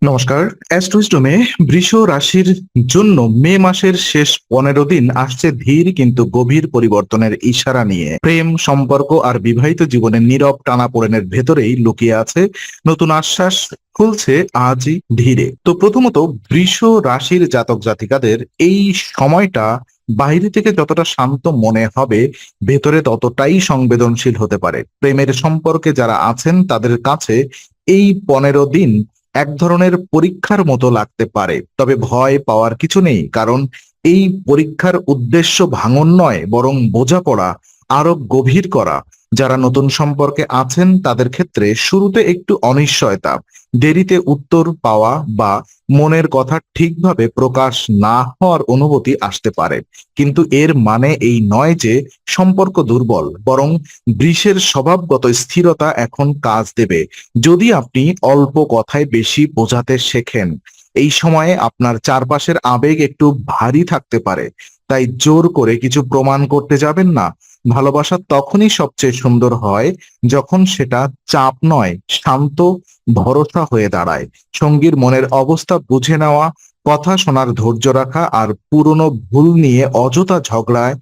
নমস্কার। অ্যাস্ট্রোইস্টমে বৃষ রাশির জন্য মে মাসের শেষ 15 দিন আসছে ধীর কিন্তু গভীর পরিবর্তনের ইশারা নিয়ে। প্রেম, সম্পর্ক আর বিবাহিত জীবনের নীরব টানাপোড়েনের ভেতরেই লুকিয়ে আছে নতুন আশ্বাস। খুলছে আজই ধীরে। তো প্রথমত, বৃষ রাশির জাতক জাতিকাদের এই সময়টা বাইরে থেকে যতটা শান্ত মনে হবে, ভেতরে ততটাই সংবেদনশীল হতে পারে। প্রেমের সম্পর্কে যারা আছেন তাদের কাছে এই 15 দিন এক ধরনের পরীক্ষার মতো লাগতে পারে, তবে ভয় পাওয়ার কিছু নেই, কারণ এই পরীক্ষার উদ্দেশ্য ভাঙন নয়, বরং বোঝাপড়া আরো গভীর করা। যারা নতুন সম্পর্কে আছেন তাদের ক্ষেত্রে শুরুতে একটু অনিশ্চয়তা, দেরিতে উত্তর পাওয়া বা মনের কথা ঠিকভাবে প্রকাশ না হওয়ার অনুভূতি আসতে পারে। কিন্তু এর মানে এই নয় যে সম্পর্ক দুর্বল, বরং বৃষের স্বভাবগত স্থিরতা এখন কাজ দেবে যদি আপনি অল্প কথায় বেশি বোঝাতে শেখেন। এই সময়ে আপনার চারপাশের আবেগ একটু ভারী থাকতে পারে, তাই জোর করে কিছু প্রমাণ করতে যাবেন না। ভালোবাসা তখনই সবচেয়ে সুন্দর হয় যখন সেটা চাপ নয়, শান্ত ভরসা হয়ে দাঁড়ায়। সঙ্গীর মনের অবস্থা বুঝে নেওয়া, কথা শোনার ধৈর্য রাখা আর পুরনো ভুল নিয়ে অযথা ঝগড়ায়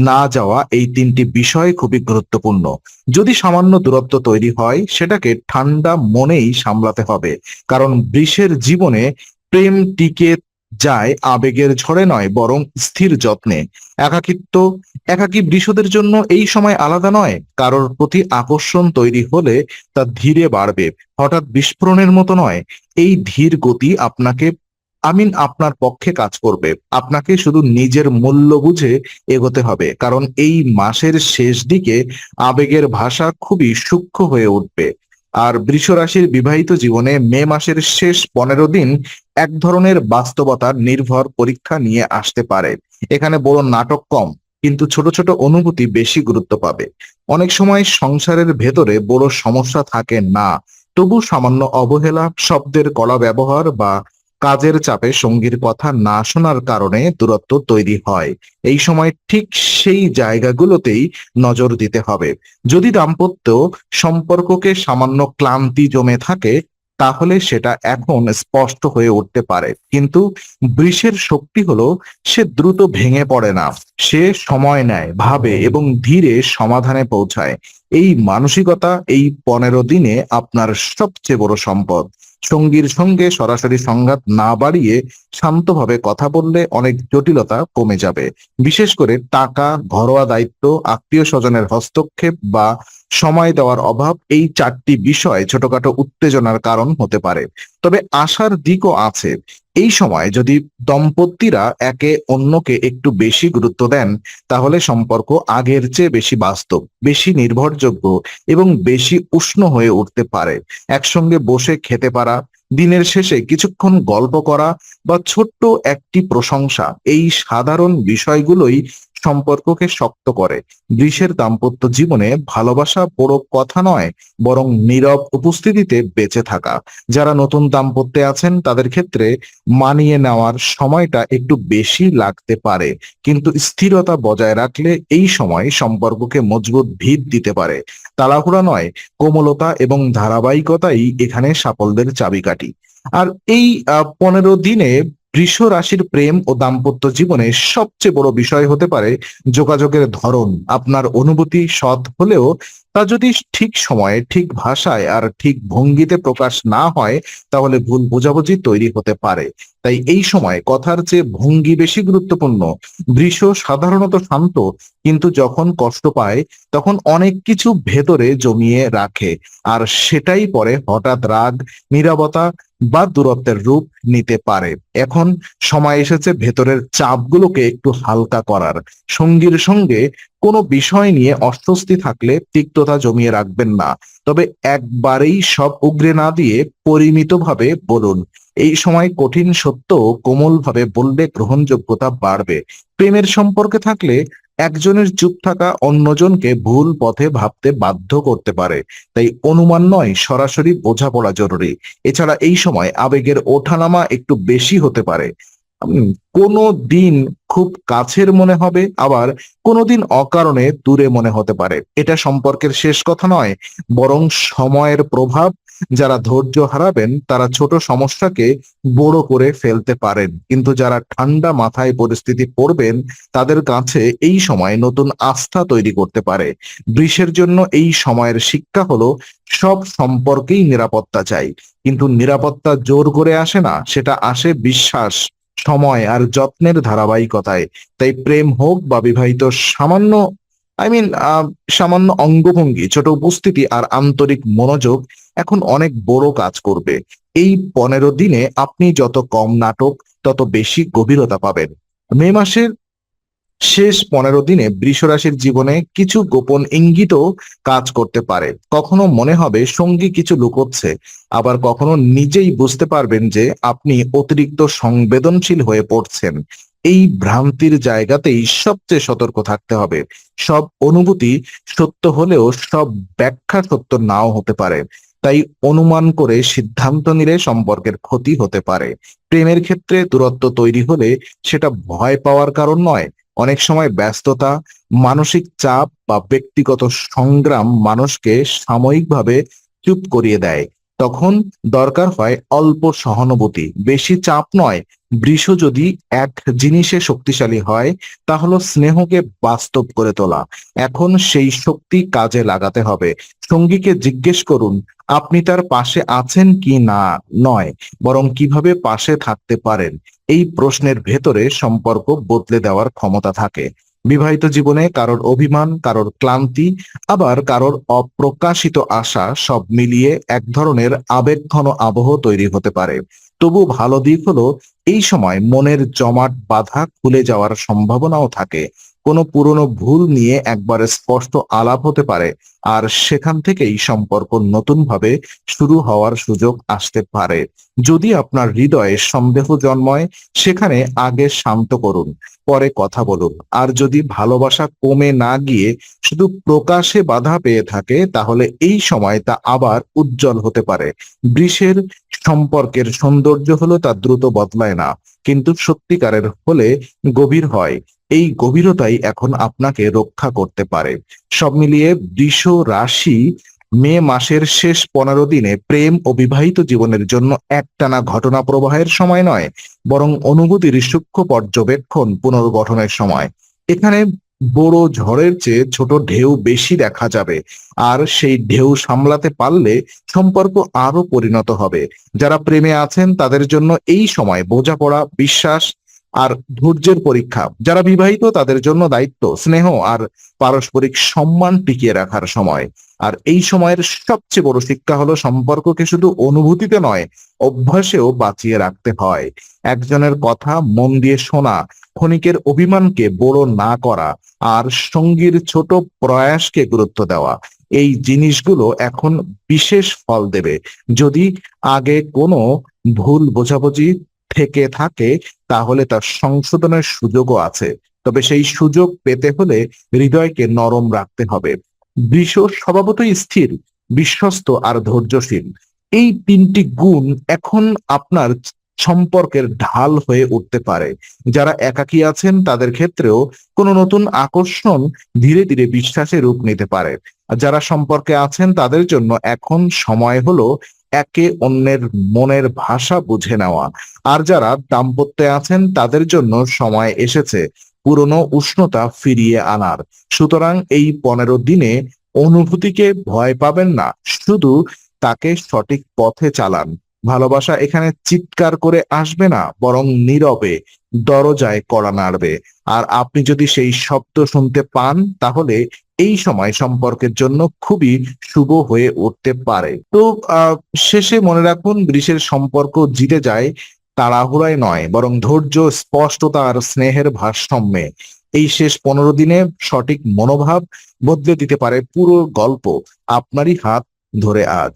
না যাওয়া, এই তিনটি বিষয় খুবই গুরুত্বপূর্ণ। যদি সামান্য দূরত্ব তৈরি হয়, সেটাকে ঠান্ডা মনেই সামলাতে হবে, কারণ বৃষের জীবনে প্রেম টিকে যায় আবেগের ঝড়ে নয়, বরং স্থির যত্নে। একাকিত্ব একাকী বৃষদের জন্য এই সময় আলাদা নয়। কারোর প্রতি আকর্ষণ তৈরি হলে তা ধীরে বাড়বে, হঠাৎ বিস্ফোরণের মতো নয়। এই ধীর গতি আপনার পক্ষে কাজ করবে। আপনাকে শুধু নিজের মূল্য বুঝে এগোতে হবে, কারণ এই মাসের শেষ দিকে আবেগের ভাষা খুবই সূক্ষ্ম হয়ে উঠবে। আর বৃষ রাশির বিবাহিত জীবনে মে মাসের শেষ 15 দিন এক ধরনের বাস্তবতার নির্ভর পরীক্ষা নিয়ে আসতে পারে। এখানে বড় নাটক কম, কিন্তু ছোট ছোট অনুভূতি বেশি গুরুত্ব পাবে। অনেক সময় সংসারের ভেতরে বড় সমস্যা থাকে না, তবু সামান্য অবহেলা, শব্দের কড়া ব্যবহার বা কাজের চাপে সঙ্গীর কথা না শোনার কারণে দূরত্ব তৈরি হয়। এই সময় ঠিক সেই জায়গাগুলোতেই নজর দিতে হবে। যদি দাম্পত্য সম্পর্ককে সামান্য ক্লান্তি জমে থাকে, তাহলে সেটা এখন স্পষ্ট হয়ে উঠতে পারে। কিন্তু বৃষের শক্তি হলো সে দ্রুত ভেঙে পড়ে না, সে সময় নেয়, ভাবে এবং ধীরে সমাধানে পৌঁছায়। এই মানসিকতা এই 15 দিনে আপনার সবচেয়ে বড় সম্পদ। সঙ্গীর সঙ্গে সরাসরি সংঘাত না বাড়িয়ে শান্তভাবে কথা বললে অনেক জটিলতা কমে যাবে। বিশেষ করে টাকা, ঘরোয়া দায়িত্ব, আত্মীয় স্বজনের হস্তক্ষেপ বা সময় দেওয়ার অভাব, এই চারটি বিষয় ছোটখাটো উত্তেজনার কারণ হতে পারে। তবে আশার দিকও আছে। এই সময় যদি দম্পতিরা একে অন্যকে একটু বেশি গুরুত্ব দেন, তাহলে সম্পর্ক আগের চেয়ে বেশি বাস্তব, বেশি নির্ভরযোগ্য এবং বেশি উষ্ণ হয়ে উঠতে পারে। একসঙ্গে বসে খেতে পারা, দিনের শেষে কিছুক্ষণ গল্প করা বা ছোট্ট একটি প্রশংসা, এই সাধারণ বিষয়গুলোই সম্পর্ককে শক্ত করে। বৃষের দাম্পত্য জীবনে ভালোবাসা বড় কথা নয়, বরং নীরব উপস্থিতিতে বেঁচে থাকা। যারা নতুন দাম্পত্যে আছেন তাদের ক্ষেত্রে মানিয়ে নেওয়ার সময়টা একটু বেশি লাগতে পারে, কিন্তু স্থিরতা বজায় রাখলে এই সময় সম্পর্ককে মজবুত ভিত দিতে পারে। তাড়াহুড়া নয়, কোমলতা এবং ধারাবাহিকতাই এখানে সাফল্যের চাবিকাঠি। আর এই 15 দিনে বৃষ রাশির প্রেম ও দাম্পত্য জীবনে সবচেয়ে বড় বিষয় হতে পারে যোগাযোগের ধরন। আপনার অনুভূতি সৎ হলেও তা যদি ঠিক সময়ে, ঠিক ভাষায় আর ঠিক ভঙ্গিতে প্রকাশ না হয়, তাহলে ভুল বোঝাবুঝি তৈরি হতে পারে। তাই এই সময় কথার চেয়ে ভঙ্গি বেশি গুরুত্বপূর্ণ। বৃষ সাধারণত শান্ত, কিন্তু যখন কষ্ট পায় তখন অনেক কিছু ভেতরে জমিয়ে রাখে, আর সেটাই পরে হঠাৎ রাগ, নীরবতা বা দূরত্বের রূপ নিতে পারে। এখন সময় এসেছে ভেতরের চাপগুলোকে একটু হালকা করার। সঙ্গীর সঙ্গে কোনো বিষয় নিয়ে অস্বস্তি থাকলে তিক্ততা জমিয়ে রাখবেন না, তবে একবারেই সব উগরে না দিয়ে পরিমিতভাবে বলুন। এই সময় কঠিন সত্য কোমলভাবে বললে গ্রহণযোগ্যতা বাড়বে। প্রেমের সম্পর্কে থাকলে একজনের চুপ থাকা অন্যজনকে ভুল পথে ভাবতে বাধ্য করতে পারে। তাই অনুমান নয়, সরাসরি বোঝাপড়া জরুরি। এছাড়া এই সময় আবেগের ওঠানামা একটু বেশি হতে পারে। কোনো দিন খুব কাছের মনে হবে, আবার কোনোদিন অকারণে দূরে মনে হতে পারে। এটা সম্পর্কের শেষ কথা নয়, বরং সময়ের প্রভাব। যারা ধৈর্য হারাবেন তারা ছোট সমস্যাকে বড় করে ফেলতে পারেন, কিন্তু যারা ঠান্ডা মাথায় পরিস্থিতি পড়বেন তাদের কাছে এই সময় নতুন আস্থা তৈরি করতে পারে। বৃষের জন্য এই সময়ের শিক্ষা হলো সব সম্পর্কেই নিরাপত্তা চাই, কিন্তু নিরাপত্তা জোর করে আসে না, সেটা আসে বিশ্বাস, সময় আর যত্নের ধারাবাহিকতায়। তাই প্রেম হোক বা বিবাহিত, সামান্য আই মিন সামান্য অঙ্গভঙ্গি, ছোট উপস্থিতি আর আন্তরিক মনোযোগ এখন অনেক বড় কাজ করবে। এই 15 দিনে আপনি যত কম নাটক তত বেশি গভীরতা পাবেন। মে মাসের শেষ 15 দিনে বৃষ রাশির জীবনে কিছু গোপন ইঙ্গিতও কাজ করতে পারে। কখনো মনে হবে সঙ্গী কিছু লুকোচ্ছে, আবার কখনো নিজেই বুঝতে পারবেন যে আপনি অতিরিক্ত সংবেদনশীল হয়ে পড়ছেন। এই ভ্রান্তির জায়গাতেই সবচেয়ে সতর্ক থাকতে হবে। সব অনুভূতি সত্য হলেও সব ব্যাখ্যা সত্য নাও হতে পারে। তাই অনুমান করে সিদ্ধান্ত নিলে সম্পর্কের ক্ষতি হতে পারে। প্রেমের ক্ষেত্রে দূরত্ব তৈরি হলে সেটা ভয় পাওয়ার কারণ নয়। অনেক সময় ব্যস্ততা, মানসিক চাপ বা ব্যক্তিগত সংগ্রাম মানুষকে সাময়িকভাবে চুপ করিয়ে দেয়। তখন দরকার হয় অল্প সহানুভূতি, বেশি চাপ নয়। বৃষ যদি এক জিনিসে শক্তিশালী হয় তা হলো স্নেহকে বাস্তব করে তোলা। এখন সেই শক্তি কাজে লাগাতে হবে। সঙ্গীকে জিজ্ঞেস করুন আপনি তার পাশে আছেন কি না, নয় বরং কিভাবে পাশে থাকতে পারেন। এই প্রশ্নের ভেতরে সম্পর্ক বদলে দেওয়ার ক্ষমতা থাকে। বিবাহিত জীবনে কারোর অভিমান, কারোর ক্লান্তি, আবার কারোর অপ্রকাশিত আশা, সব মিলিয়ে এক ধরনের আবেগঘন আবহ তৈরি হতে পারে। তবু ভালো দিক হলো এই সময় মনের জমাট বাঁধা খুলে যাওয়ার সম্ভাবনাও থাকে। কোনো পুরনো ভুল নিয়ে একবারে স্পষ্ট আলাপ হতে পারে, আর সেখান থেকেই সম্পর্ক নতুন ভাবে শুরু হওয়ার সুযোগ আসতে পারে। যদি আপনার হৃদয়ে সন্দেহ জন্মায়, সেখানে আগে শান্ত করুন, পরে কথা বলুন। আর যদি ভালোবাসা কমে না গিয়ে শুধু প্রকাশে বাধা পেয়ে থাকে, তাহলে এই সময় তা আবার উজ্জ্বল হতে পারে। বৃষের সম্পর্কের সৌন্দর্য হলো তা দ্রুত বদলায় না, কিন্তু সত্যিকারের হলে গভীর হয়। এই গভীরতাই এখন আপনাকে রক্ষা করতে পারে। সব মিলিয়ে বৃষ রাশি মে মাসের শেষ 15 দিনে প্রেম ও বিবাহিত জীবনের জন্য একটানা ঘটনা প্রবাহের সময় নয়, বরং অনুভূতির সূক্ষ্ম পর্যবেক্ষণ, পুনর্গঠনের সময়। এখানে বড় ঝড়ের চেয়ে ছোট ঢেউ বেশি দেখা যাবে, আর সেই ঢেউ সামলাতে পারলে সম্পর্ক আরো পরিণত হবে। যারা প্রেমে আছেন তাদের জন্য এই সময় বোঝাপড়া, বিশ্বাস আর ধৈর্যের পরীক্ষা। যারা বিবাহিত তাদের জন্য দায়িত্ব, স্নেহ আর পারস্পরিক সম্মান টিকিয়ে রাখার সময়। আর এই সময়ের সবচেয়ে বড় শিক্ষা হলো সম্পর্ককে শুধু অনুভূতিতে নয়, অভ্যাসেও বাঁচিয়ে রাখতে হয়। একজনের কথা মন দিয়ে শোনা, ক্ষণিকের অভিমানকে বড় না করা, আর সঙ্গীর ছোট প্রয়াসকে গুরুত্ব দেওয়া, এই জিনিসগুলো এখন বিশেষ ফল দেবে। যদি আগে কোনো ভুল বোঝাবুঝি থেকে থাকে, তাহলে তার সংশোধনের সুযোগও আছে। তবে সেই সুযোগ পেতে হলে হৃদয়কে নরম রাখতে হবে। বৃষ স্বভাবতই স্থির, বিশ্বস্ত আর ধৈর্যশীল। এই 3টি গুণ এখন আপনার সম্পর্কের ঢাল হয়ে উঠতে পারে। যারা একাকী আছেন তাদের ক্ষেত্রেও কোনো নতুন আকর্ষণ ধীরে ধীরে বিশ্বাসে রূপ নিতে পারে। আর যারা সম্পর্কে আছেন তাদের জন্য এখন সময় হলো একে অন্যের মনের ভাষা বুঝে নেওয়া। আর যারা দাম্পত্যে আছেন তাদের জন্য সময় এসেছে পুরনো উষ্ণতা ফিরিয়ে আনার। সুতরাং এই 15 দিনে অনুভূতিকে ভয় পাবেন না, শুধু তাকে সঠিক পথে চালান। ভালোবাসা এখানে চিৎকার করে আসবে না, বরং নীরবে দরজায় কড়া নাড়বে। আর আপনি যদি সেই শব্দ শুনতে পান, তাহলে এই সময় সম্পর্কের জন্য খুবই শুভ হয়ে উঠতে পারে। তো শেষে মনে রাখুন, বৃষের সম্পর্ক জিতে যায় তাড়াহুড়ায় নয়, বরং ধৈর্য, স্পষ্টতা আর স্নেহের ভারসাম্যে। এই শেষ 15 দিনে সঠিক মনোভাব বদলে দিতে পারে পুরো গল্প। আপনারই হাত ধরে আজ।